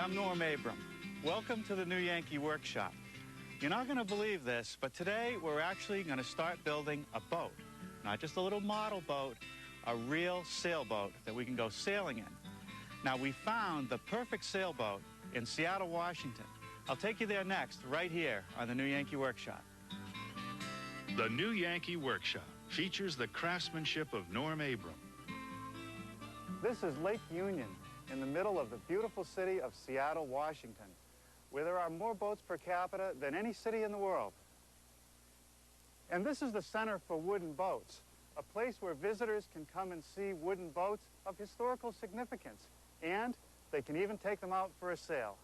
I'm Norm Abram. Welcome to the New Yankee Workshop. You're not going to believe this, but today we're actually going to start building a boat. Not just a little model boat, a real sailboat that we can go sailing in. Now, we found the perfect sailboat in Seattle, Washington. I'll take you there next, right here on the New Yankee Workshop. The New Yankee Workshop features the craftsmanship of Norm Abram. This is Lake Union in the middle of the beautiful city of Seattle, Washington, where there are more boats per capita than any city in the world. And this is the Center for Wooden Boats, a place where visitors can come and see wooden boats of historical significance, and they can even take them out for a sail.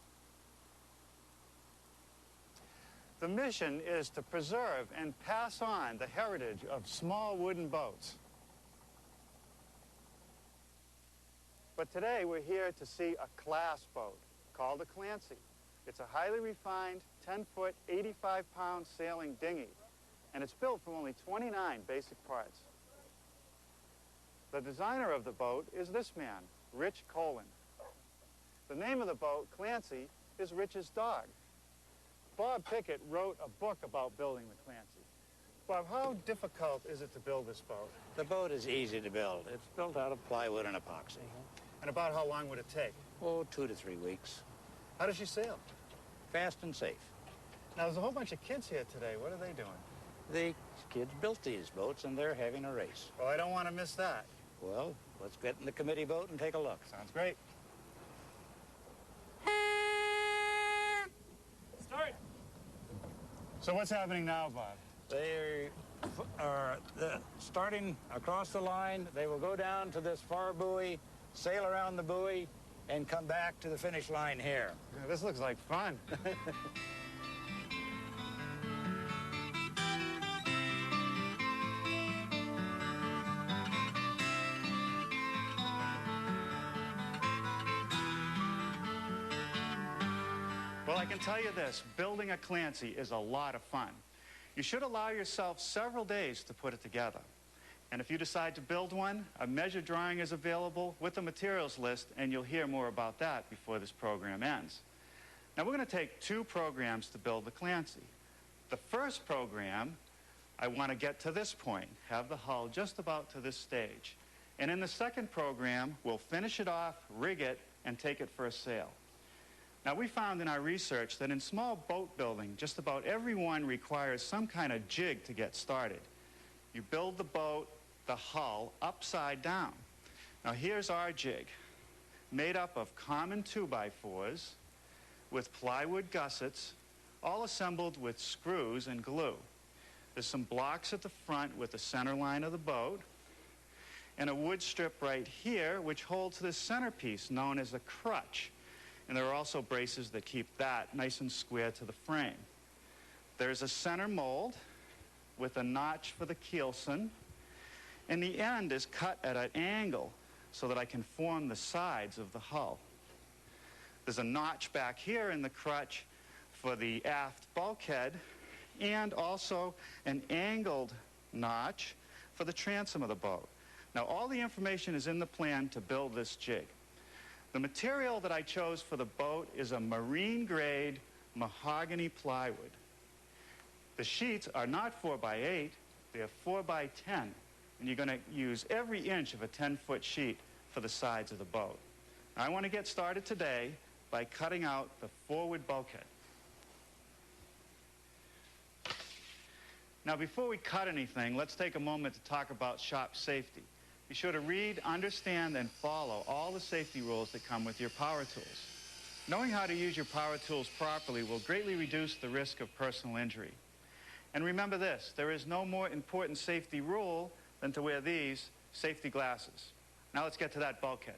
The mission is to preserve and pass on the heritage of small wooden boats. But today we're here to see a class boat called a Clancy. It's a highly refined, 10-foot, 85-pound sailing dinghy, and it's built from only 29 basic parts. The designer of the boat is this man, Rich Colin. The name of the boat, Clancy, is Rich's dog. Bob Pickett wrote a book about building the Clancy. Bob, how difficult is it to build this boat? The boat is easy to build. It's built out of plywood and epoxy. And about how long would it take? Oh, 2 to 3 weeks. How does she sail? Fast and safe. Now, there's a whole bunch of kids here today. What are they doing? The kids built these boats, and they're having a race. Well, I don't want to miss that. Well, let's get in the committee boat and take a look. Sounds great. Start. So what's happening now, Bob? They are starting across the line. They will go down to this far buoy, sail around the buoy, and come back to the finish line here. Yeah, this looks like fun. Well, I can tell you this, building a Clancy is a lot of fun. You should allow yourself several days to put it together. And if you decide to build one, a measure drawing is available with the materials list, and you'll hear more about that before this program ends. Now, we're going to take 2 programs to build the Clancy. The first program, I want to get to this point, have the hull just about to this stage. And in the second program, we'll finish it off, rig it, and take it for a sail. Now, we found in our research that in small boat building, just about every one requires some kind of jig to get started. You build the boat, the hull, upside down. Now, here's our jig, made up of common 2x4s with plywood gussets, all assembled with screws and glue. There's some blocks at the front with the center line of the boat, and a wood strip right here which holds this centerpiece known as a crutch. And there are also braces that keep that nice and square to the frame. There's a center mold with a notch for the keelson, and the end is cut at an angle so that I can form the sides of the hull. There's a notch back here in the crutch for the aft bulkhead, and also an angled notch for the transom of the boat. Now, all the information is in the plan to build this jig. The material that I chose for the boat is a marine-grade mahogany plywood. The sheets are not 4x8, they're 4x10, and you're going to use every inch of a 10-foot sheet for the sides of the boat. Now, I want to get started today by cutting out the forward bulkhead. Now, before we cut anything, let's take a moment to talk about shop safety. Be sure to read, understand, and follow all the safety rules that come with your power tools. Knowing how to use your power tools properly will greatly reduce the risk of personal injury. And remember this, there is no more important safety rule than to wear these safety glasses. Now let's get to that bulkhead.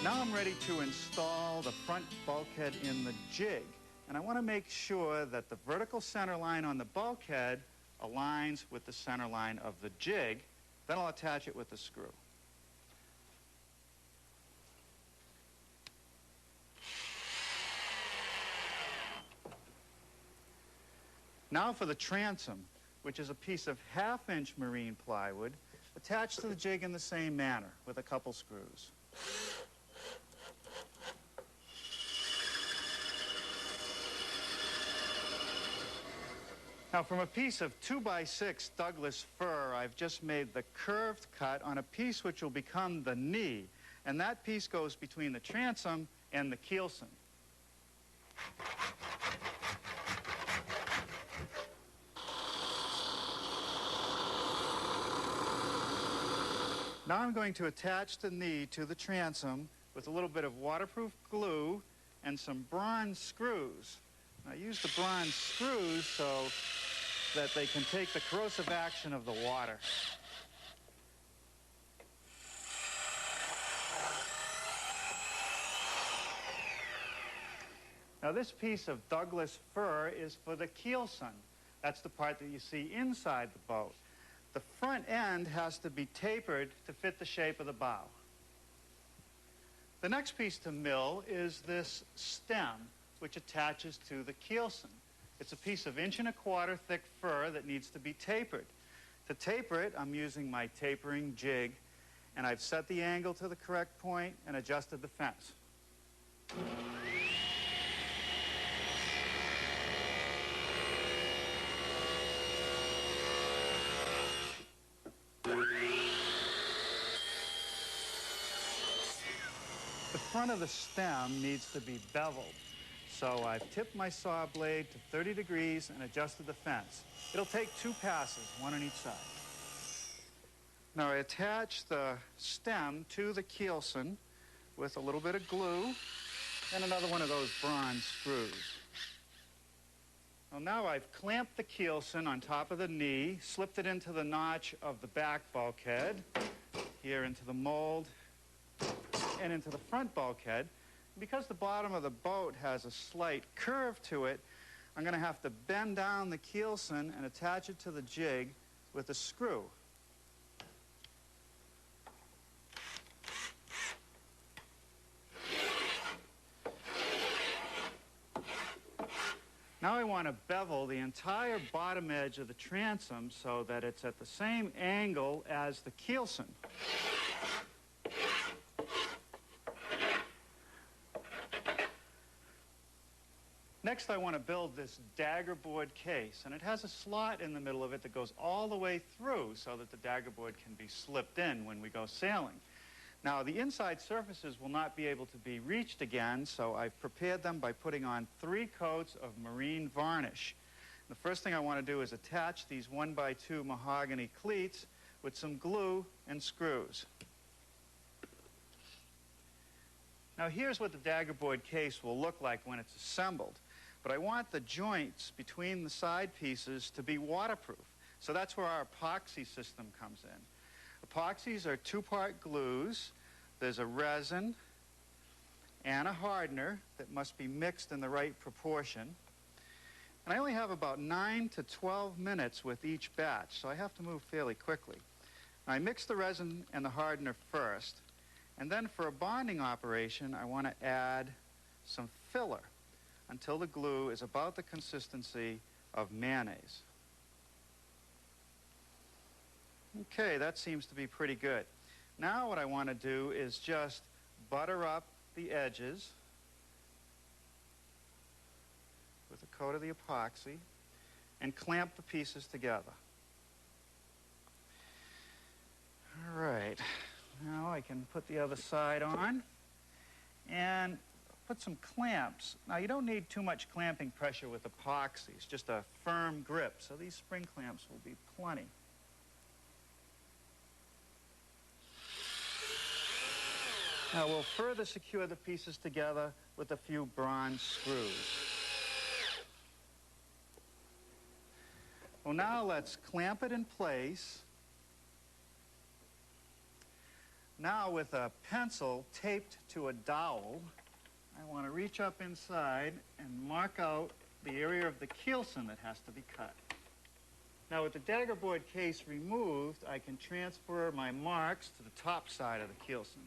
Now I'm ready to install the front bulkhead in the jig. And I want to make sure that the vertical center line on the bulkhead aligns with the center line of the jig. Then I'll attach it with the screw. Now for the transom, which is a piece of 1/2-inch marine plywood attached to the jig in the same manner with a couple screws. Now from a piece of 2x6 Douglas fir, I've just made the curved cut on a piece which will become the knee, and that piece goes between the transom and the keelson. Now I'm going to attach the knee to the transom with a little bit of waterproof glue and some bronze screws. I use the bronze screws so that they can take the corrosive action of the water. Now this piece of Douglas fir is for the keelson. That's the part that you see inside the boat. The front end has to be tapered to fit the shape of the bow. The next piece to mill is this stem, which attaches to the keelson. It's a piece of 1¼ inch thick fir that needs to be tapered. To taper it, I'm using my tapering jig, and I've set the angle to the correct point and adjusted the fence. The front of the stem needs to be beveled. So I've tipped my saw blade to 30 degrees and adjusted the fence. It'll take 2 passes, 1 on each side. Now I attach the stem to the keelson with a little bit of glue and another one of those bronze screws. Well, now I've clamped the keelson on top of the knee, slipped it into the notch of the back bulkhead, here into the mold, and into the front bulkhead. Because the bottom of the boat has a slight curve to it, I'm going to have to bend down the keelson and attach it to the jig with a screw. Now I want to bevel the entire bottom edge of the transom so that it's at the same angle as the keelson. Next, I want to build this dagger board case, and it has a slot in the middle of it that goes all the way through so that the dagger board can be slipped in when we go sailing. Now, the inside surfaces will not be able to be reached again, so I've prepared them by putting on 3 coats of marine varnish. The first thing I want to do is attach these 1x2 mahogany cleats with some glue and screws. Now, here's what the dagger board case will look like when it's assembled. But I want the joints between the side pieces to be waterproof. So that's where our epoxy system comes in. Epoxies are 2-part glues. There's a resin and a hardener that must be mixed in the right proportion. And I only have about 9 to 12 minutes with each batch, so I have to move fairly quickly. Now, I mix the resin and the hardener first, and then for a bonding operation, I want to add some filler until the glue is about the consistency of mayonnaise. Okay, that seems to be pretty good. Now what I want to do is just butter up the edges with a coat of the epoxy and clamp the pieces together. All right, now I can put the other side on and put some clamps. Now, you don't need too much clamping pressure with epoxy. It's just a firm grip, so these spring clamps will be plenty. Now, we'll further secure the pieces together with a few bronze screws. Well, now let's clamp it in place. Now, with a pencil taped to a dowel, I want to reach up inside and mark out the area of the keelson that has to be cut. Now, with the dagger board case removed, I can transfer my marks to the top side of the keelson.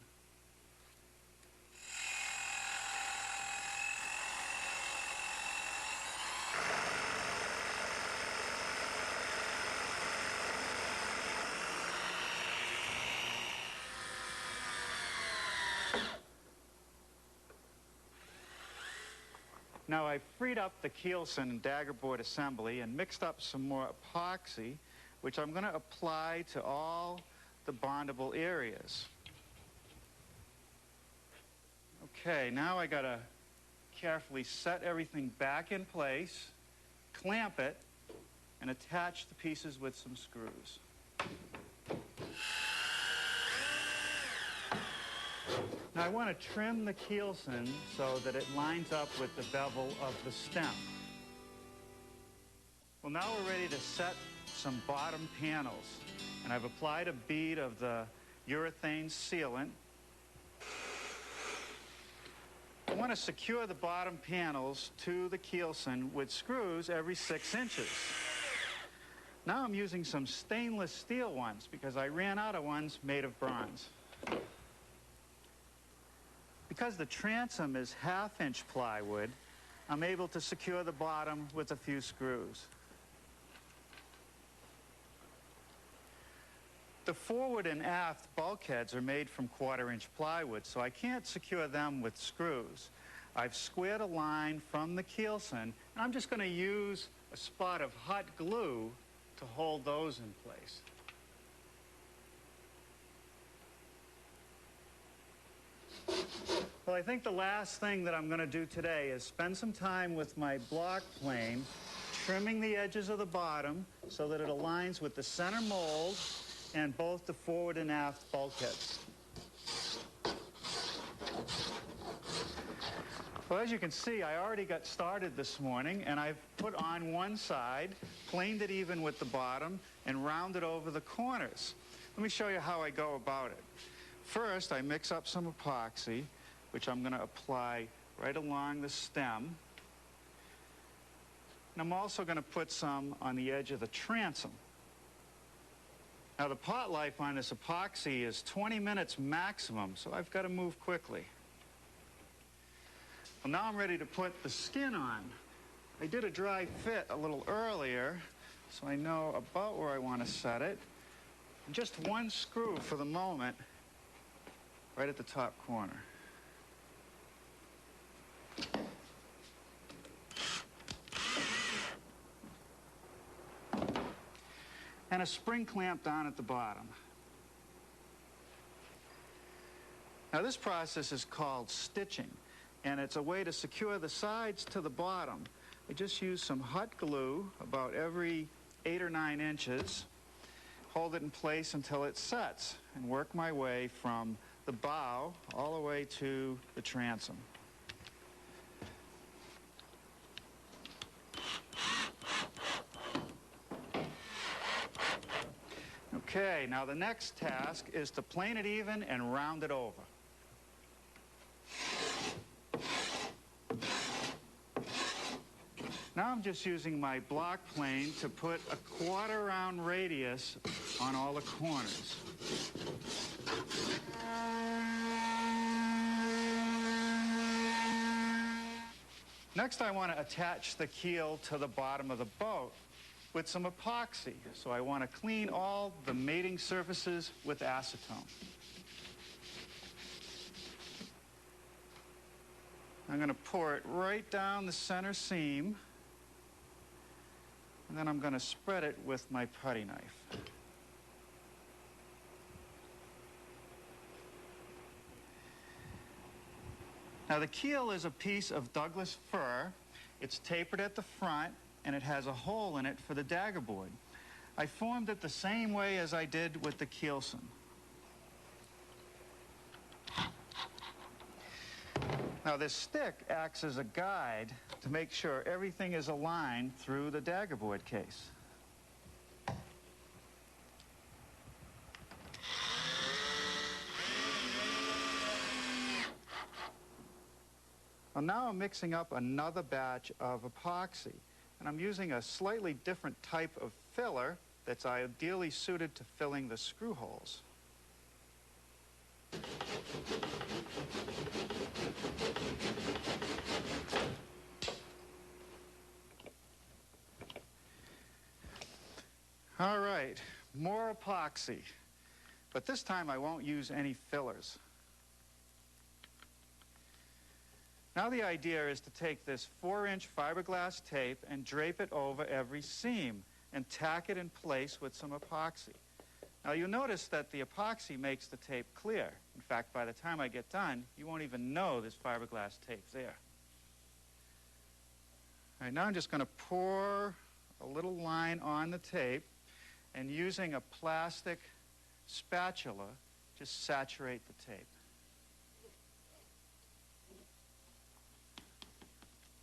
Now I've freed up the keelson and daggerboard assembly and mixed up some more epoxy, which I'm going to apply to all the bondable areas. Okay, now I got to carefully set everything back in place, clamp it, and attach the pieces with some screws. Now I want to trim the keelson so that it lines up with the bevel of the stem. Well, now we're ready to set some bottom panels, and I've applied a bead of the urethane sealant. I want to secure the bottom panels to the keelson with screws every 6 inches. Now I'm using some stainless steel ones because I ran out of ones made of bronze. Because the transom is 1/2-inch plywood, I'm able to secure the bottom with a few screws. The forward and aft bulkheads are made from 1/4-inch plywood, so I can't secure them with screws. I've squared a line from the keelson, and I'm just going to use a spot of hot glue to hold those in place. Well, I think the last thing that I'm going to do today is spend some time with my block plane, trimming the edges of the bottom so that it aligns with the center mold and both the forward and aft bulkheads. Well, as you can see, I already got started this morning, and I've put on one side, planed it even with the bottom, and rounded over the corners. Let me show you how I go about it. First, I mix up some epoxy, which I'm going to apply right along the stem. And I'm also going to put some on the edge of the transom. Now, the pot life on this epoxy is 20 minutes maximum, so I've got to move quickly. Well, now I'm ready to put the skin on. I did a dry fit a little earlier, so I know about where I want to set it. And just one screw for the moment, right at the top corner. And a spring clamp down at the bottom. Now this process is called stitching, and it's a way to secure the sides to the bottom. I just use some hot glue about every 8 or 9 inches, hold it in place until it sets, and work my way from the bow all the way to the transom. Okay, now the next task is to plane it even and round it over. Now I'm just using my block plane to put a 1/4 round radius on all the corners. Next, I want to attach the keel to the bottom of the boat with some epoxy. So I want to clean all the mating surfaces with acetone. I'm going to pour it right down the center seam, and then I'm going to spread it with my putty knife. Now the keel is a piece of Douglas fir. It's tapered at the front, and it has a hole in it for the daggerboard. I formed it the same way as I did with the keelson. Now this stick acts as a guide to make sure everything is aligned through the daggerboard case. Well, now I'm mixing up another batch of epoxy, and I'm using a slightly different type of filler that's ideally suited to filling the screw holes. All right, more epoxy, but this time I won't use any fillers. Now the idea is to take this 4-inch fiberglass tape and drape it over every seam and tack it in place with some epoxy. Now you'll notice that the epoxy makes the tape clear. In fact, by the time I get done, you won't even know this fiberglass tape's there. All right, now I'm just going to pour a little line on the tape and using a plastic spatula, just saturate the tape.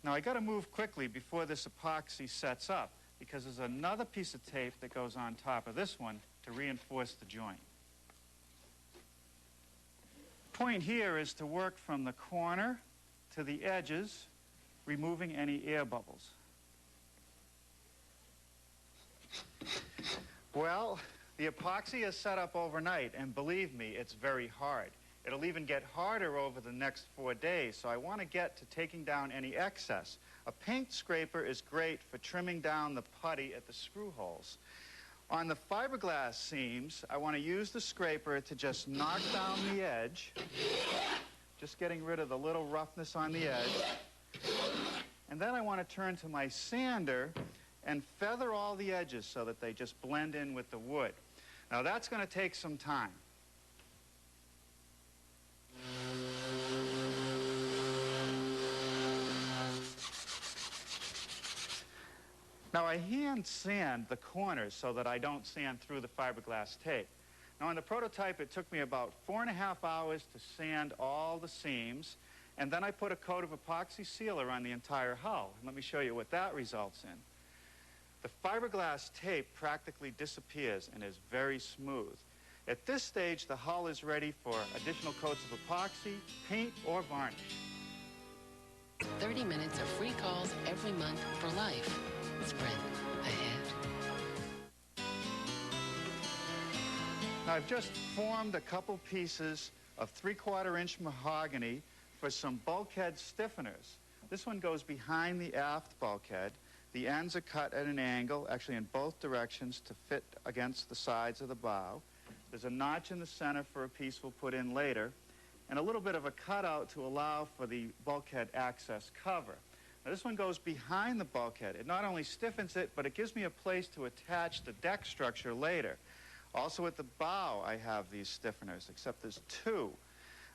Now I got to move quickly before this epoxy sets up because there's another piece of tape that goes on top of this one to reinforce the joint. Point here is to work from the corner to the edges, removing any air bubbles. Well, the epoxy is set up overnight, and believe me, it's very hard. It'll even get harder over the next 4 days, so I want to get to taking down any excess. A paint scraper is great for trimming down the putty at the screw holes. On the fiberglass seams, I want to use the scraper to just knock down the edge, just getting rid of the little roughness on the edge. And then I want to turn to my sander and feather all the edges so that they just blend in with the wood. Now that's going to take some time. Now I hand sand the corners so that I don't sand through the fiberglass tape. Now on the prototype it took me about 4.5 hours to sand all the seams, and then I put a coat of epoxy sealer on the entire hull. Let me show you what that results in. The fiberglass tape practically disappears and is very smooth. At this stage the hull is ready for additional coats of epoxy, paint, or varnish. 30 minutes of free calls every month for life. Sprint ahead. Now I've just formed a couple pieces of 3/4-inch mahogany for some bulkhead stiffeners. This one goes behind the aft bulkhead. The ends are cut at an angle, actually in both directions, to fit against the sides of the bow. There's a notch in the center for a piece we'll put in later, and a little bit of a cutout to allow for the bulkhead access cover. Now this one goes behind the bulkhead. It not only stiffens it, but it gives me a place to attach the deck structure later. Also at the bow I have these stiffeners, except there's two.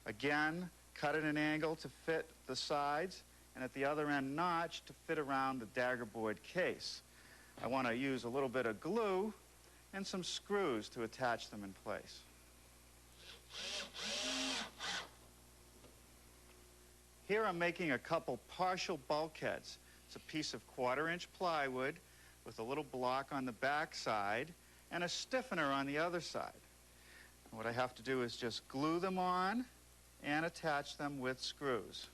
Again, cut at an angle to fit the sides, and at the other end notch to fit around the daggerboard case. I want to use a little bit of glue and some screws to attach them in place. Here I'm making a couple partial bulkheads. It's a piece of 1/4-inch plywood with a little block on the back side and a stiffener on the other side. And what I have to do is just glue them on and attach them with screws.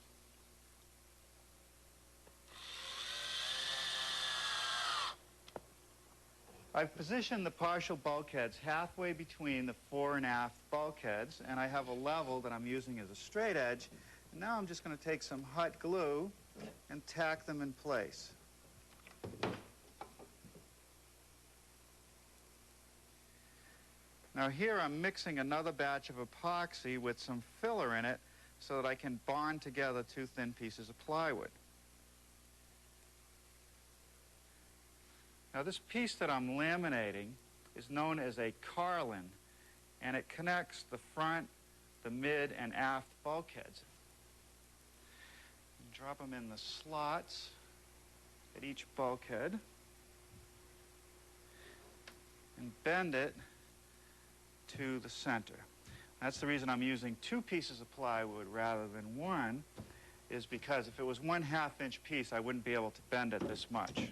I've positioned the partial bulkheads halfway between the fore and aft bulkheads, and I have a level that I'm using as a straight edge. And now I'm just going to take some hot glue and tack them in place. Now here I'm mixing another batch of epoxy with some filler in it so that I can bond together 2 thin pieces of plywood. Now this piece that I'm laminating is known as a carlin, and it connects the front, the mid, and aft bulkheads. Drop them in the slots at each bulkhead and bend it to the center. That's the reason I'm using 2 pieces of plywood rather than 1, is because if it was 1/2-inch piece I wouldn't be able to bend it this much.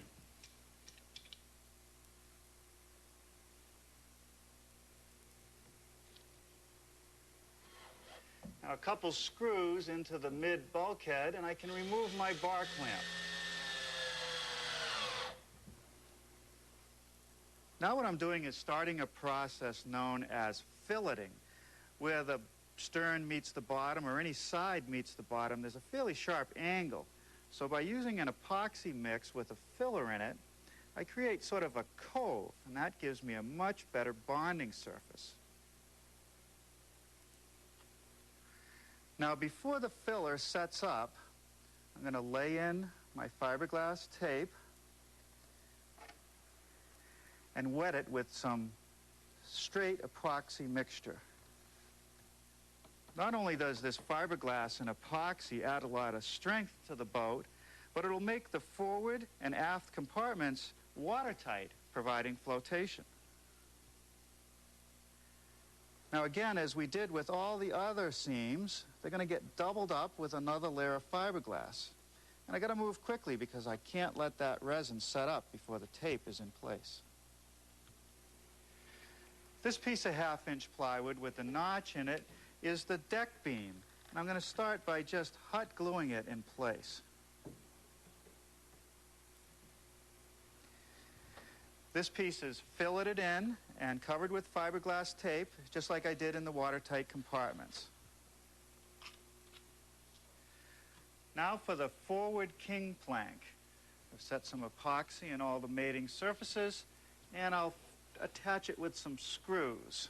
Now a couple screws into the mid bulkhead and I can remove my bar clamp. Now what I'm doing is starting a process known as filleting, where the stern meets the bottom or any side meets the bottom. There's a fairly sharp angle. So by using an epoxy mix with a filler in it, I create sort of a cove, and that gives me a much better bonding surface. Now, before the filler sets up, I'm going to lay in my fiberglass tape and wet it with some straight epoxy mixture. Not only does this fiberglass and epoxy add a lot of strength to the boat, but it'll make the forward and aft compartments watertight, providing flotation. Now again, as we did with all the other seams, they're going to get doubled up with another layer of fiberglass. And I got to move quickly because I can't let that resin set up before the tape is in place. This piece of 1/2-inch plywood with the notch in it is the deck beam. And I'm going to start by just hot gluing it in place. This piece is filleted in and covered with fiberglass tape, just like I did in the watertight compartments. Now for the forward king plank. I've set some epoxy in all the mating surfaces, and I'll attach it with some screws.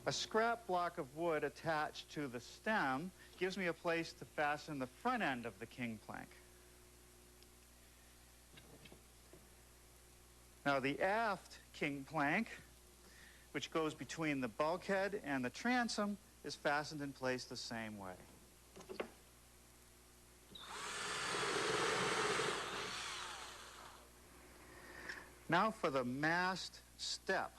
A scrap block of wood attached to the stem gives me a place to fasten the front end of the king plank. Now the aft king plank, which goes between the bulkhead and the transom, is fastened in place the same way. Now for the mast step.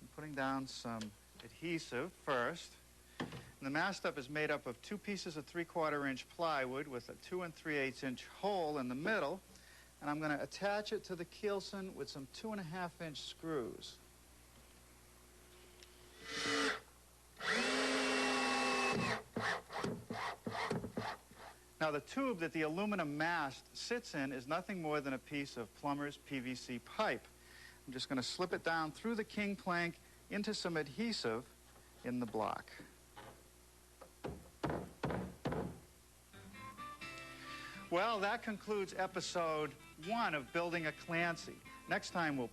I'm putting down some adhesive first. And the mast step is made up of 2 pieces of 3/4-inch plywood with a 2 3/8-inch hole in the middle. And I'm going to attach it to the keelson with some 2 1/2-inch screws. Now the tube that the aluminum mast sits in is nothing more than a piece of plumber's PVC pipe. I'm just going to slip it down through the king plank into some adhesive in the block. Well, that concludes episode 1 of Building a Clancy. Next time we'll